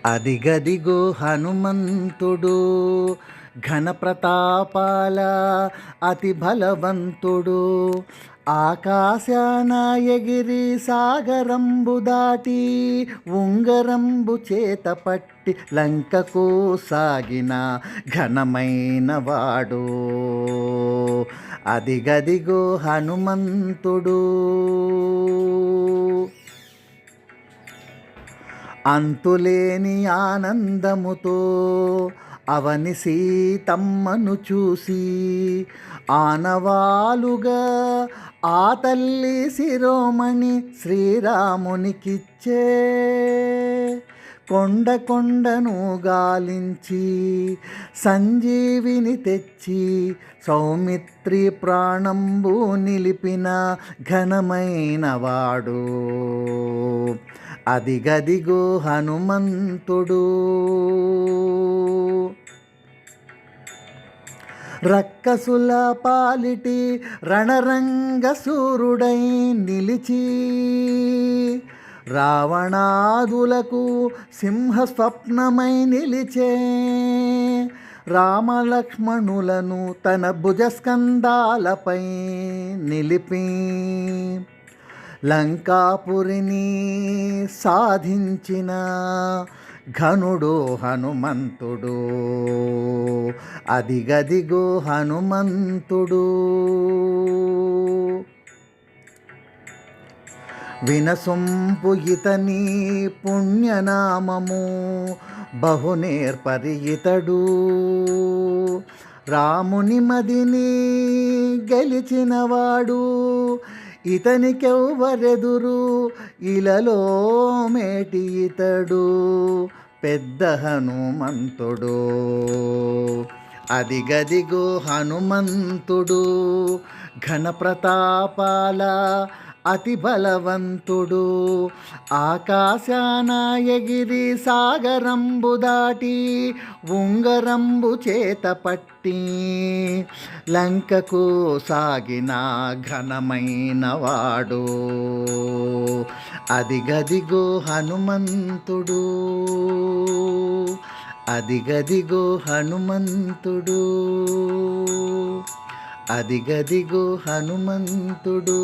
అదిగదిగో హనుమంతుడు ఘన ప్రతాపాల అతి బలవంతుడు. ఆకాశాన ఎగిరి సాగరంబు దాటి ఉంగరంబు చేత పట్టి లంకకు సాగిన ఘనమైన వాడు. అదిగదిగో హనుమంతుడు. అంతులేని ఆనందముతో అవని సీతమ్మను చూసి ఆనవాలుగా ఆ తల్లి శిరోమణి శ్రీరామునికిచ్చే. కొండ కొండను గాలించి సంజీవిని తెచ్చి సౌమిత్రి ప్రాణంబు నిలిపిన ఘనమైన వాడు. అదిగదిగో హనుమంతుడు. రక్కసుల పాలిటి రణరంగ సూరుడై నిలిచి రావణాదులకు సింహస్వప్నమై నిలిచే. రామలక్ష్మణులను తన భుజస్కంధాలపై నిలిపి లంకాపురిని సాధించిన ఘనుడు హనుమంతుడు. అదిగదిగో హనుమంతుడు. వినసొంపు ఇతని పుణ్యనామము బహునేర్పరి ఇతడు. రాముని మదిని గెలిచినవాడు. ఇతనికెవ్వరెదురు ఇలలో మేటి ఇతడు పెద్ద హనుమంతుడు. అదిగదిగో హనుమంతుడు ఘన ప్రతాపాల అతి బలవంతుడు. ఆకాశాన ఎగిరి సాగరంబు దాటి ఉంగరంబు చేత పట్టి లంకకు సాగిన ఘనమైన వాడు. అదిగదిగో హనుమంతుడు. అదిగదిగో హనుమంతుడు. అదిగదిగో హనుమంతుడు.